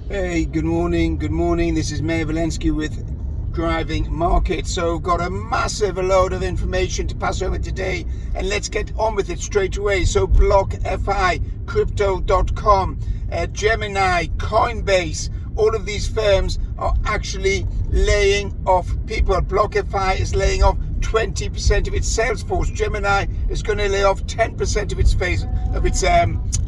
Hey, good morning. This is Mayor Valensky with Driving Market. So got a massive load of information to pass over today, and let's get on with it straight away. So BlockFi, Crypto.com, Gemini, Coinbase, all of these firms are actually laying off people. BlockFi is laying off 20% of its sales force. Gemini is going to lay off 10% of its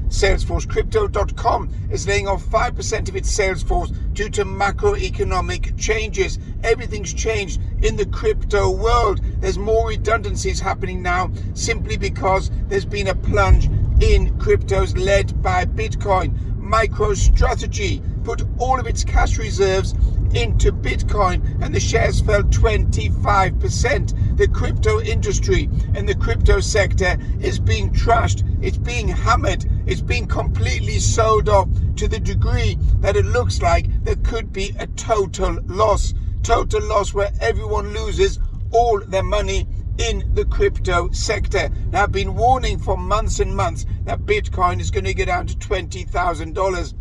sales force. Crypto.com is laying off 5% of its sales force due to macroeconomic changes. Everything's changed in the crypto world. There's more redundancies happening now simply because there's been a plunge in cryptos led by Bitcoin. MicroStrategy put all of its cash reserves into Bitcoin and the shares fell 25%. The crypto industry and the crypto sector is being trashed. It's being hammered. It's being completely sold off to the degree that it looks like there could be a total loss where everyone loses all their money in the crypto sector. Now, I've been warning for months and months that Bitcoin is going to go down to $20,000.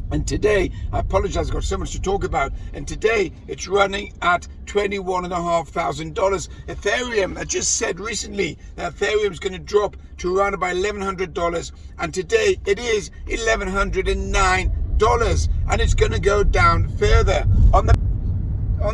And today, I apologize, I've got so much to talk about. And today, it's running at $21,500. Ethereum, I just said recently that Ethereum is going to drop to around about $1,100. And today, it is $1,109. And it's going to go down further on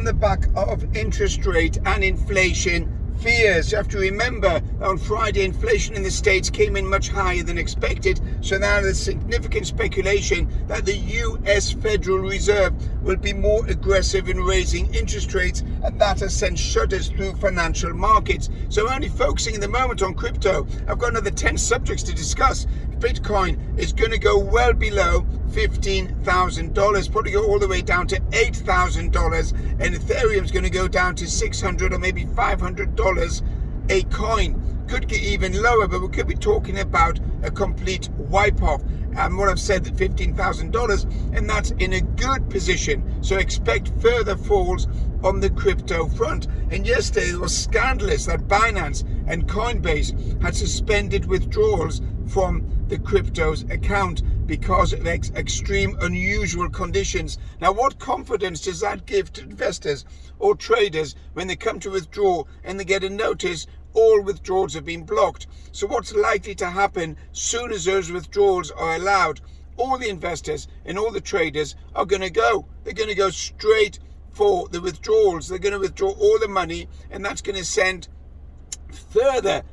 the back of interest rate and inflation fears. You have to remember that on Friday, inflation in the States came in much higher than expected. So now there's significant speculation that the US Federal Reserve will be more aggressive in raising interest rates, and that has sent shudders through financial markets. So only focusing in the moment on crypto. I've got another 10 subjects to discuss. Bitcoin is going to go well below $15,000, probably go all the way down to $8,000, and Ethereum is going to go down to $600 or maybe $500 a coin. Could get even lower, but we could be talking about a complete wipe-off. And what I've said, that $15,000, and that's in a good position. So expect further falls on the crypto front. And yesterday it was scandalous that Binance and Coinbase had suspended withdrawals from the crypto's account because of extreme unusual conditions. Now, what confidence does that give to investors or traders when they come to withdraw and they get a notice all withdrawals have been blocked? So what's likely to happen soon as those withdrawals are allowed? All the investors and all the traders are going to go. They're going to go straight for the withdrawals. They're going to withdraw all the money, and that's going to send further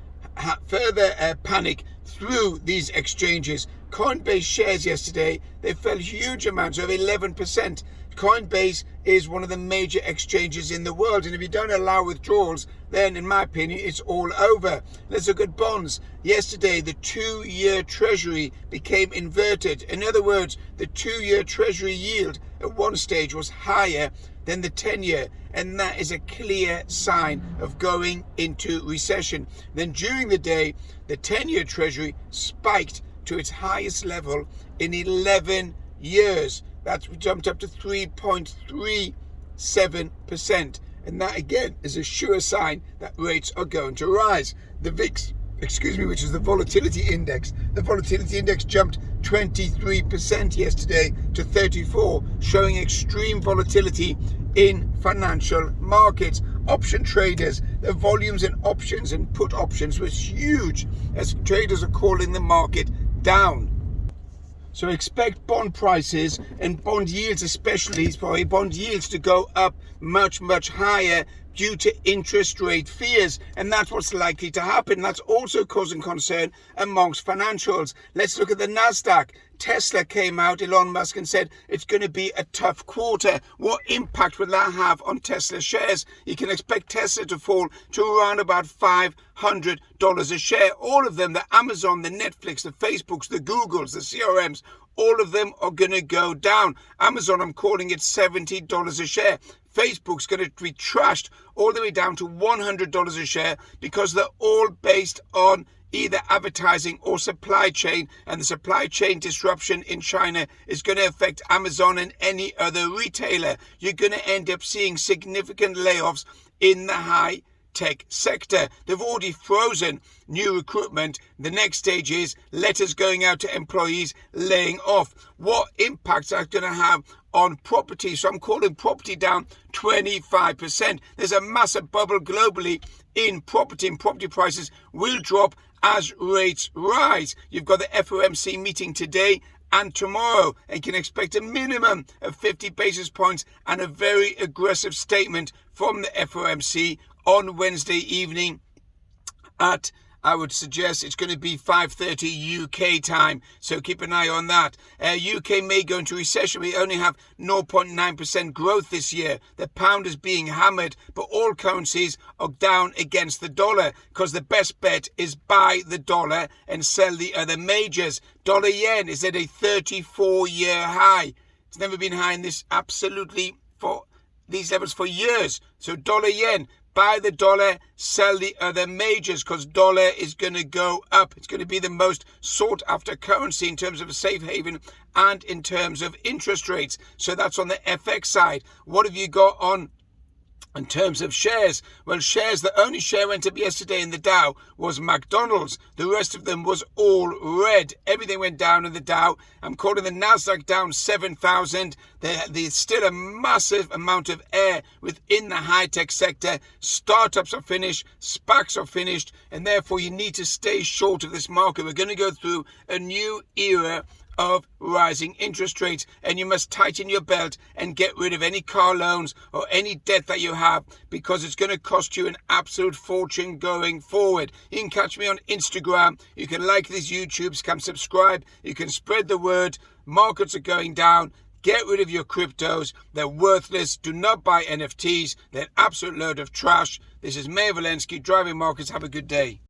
panic through these exchanges. Coinbase shares yesterday, they fell huge amounts, of 11%. Coinbase is one of the major exchanges in the world, and if you don't allow withdrawals, then in my opinion it's all over. Let's look at bonds. Yesterday the 2-year treasury became inverted. In other words, the 2-year treasury yield at one stage was higher than the 10-year, and that is a clear sign of going into recession. Then during the day, the 10-year treasury spiked to its highest level in 11 years. That's jumped up to 3.37%. And that again is a sure sign that rates are going to rise. The VIX, which is the volatility index. The volatility index jumped 23% yesterday to 34, showing extreme volatility in financial markets. Option traders, the volumes in options and put options was huge as traders are calling the market down. So expect bond prices and bond yields, especially bond yields, to go up much, much higher due to interest rate fears. And that's what's likely to happen. That's also causing concern amongst financials. Let's look at the Nasdaq. Tesla came out, Elon Musk, and said it's going to be a tough quarter. What impact will that have on Tesla shares? You can expect Tesla to fall to around about $500 a share. All of them, the Amazon, the Netflix, the Facebooks, the Googles, the CRMs, all of them are going to go down. Amazon, I'm calling it $70 a share. Facebook's going to be trashed all the way down to $100 a share because they're all based on either advertising or supply chain, and the supply chain disruption in China is going to affect Amazon and any other retailer. You're going to end up seeing significant layoffs in the high tech sector. They've already frozen new recruitment. The next stage is letters going out to employees laying off. What impacts are going to have on property? So I'm calling property down 25%. There's a massive bubble globally in property, and property prices will drop as rates rise. You've got the FOMC meeting today and tomorrow, and you can expect a minimum of 50 basis points and a very aggressive statement from the FOMC on Wednesday evening at, I would suggest it's going to be 5:30 UK time, so keep an eye on that. UK may go into recession. We only have 0.9% growth this year. The pound is being hammered, but all currencies are down against the dollar because the best bet is buy the dollar and sell the other majors. Dollar yen is at a 34-year high. It's never been high in this absolutely for these levels for years. So dollar yen, buy the dollar, sell the other majors, because dollar is going to go up. It's going to be the most sought after currency in terms of a safe haven and in terms of interest rates. So that's on the FX side. What have you got on in terms of shares? Well, shares, the only share went up yesterday in the Dow was McDonald's. The rest of them was all red. Everything went down in the Dow. I'm calling the Nasdaq down 7,000. There's still a massive amount of air within the high-tech sector. Startups are finished, SPACs are finished, and therefore you need to stay short of this market. We're going to go through a new era of rising interest rates, and you must tighten your belt and get rid of any car loans or any debt that you have, because it's going to cost you an absolute fortune going forward. You can catch me on Instagram. You can like these YouTubes, come subscribe. You can spread the word. Markets are going down. Get rid of your cryptos. They're worthless. Do not buy NFTs. They're an absolute load of trash. This is Mayor Valensky, Driving Markets. Have a good day.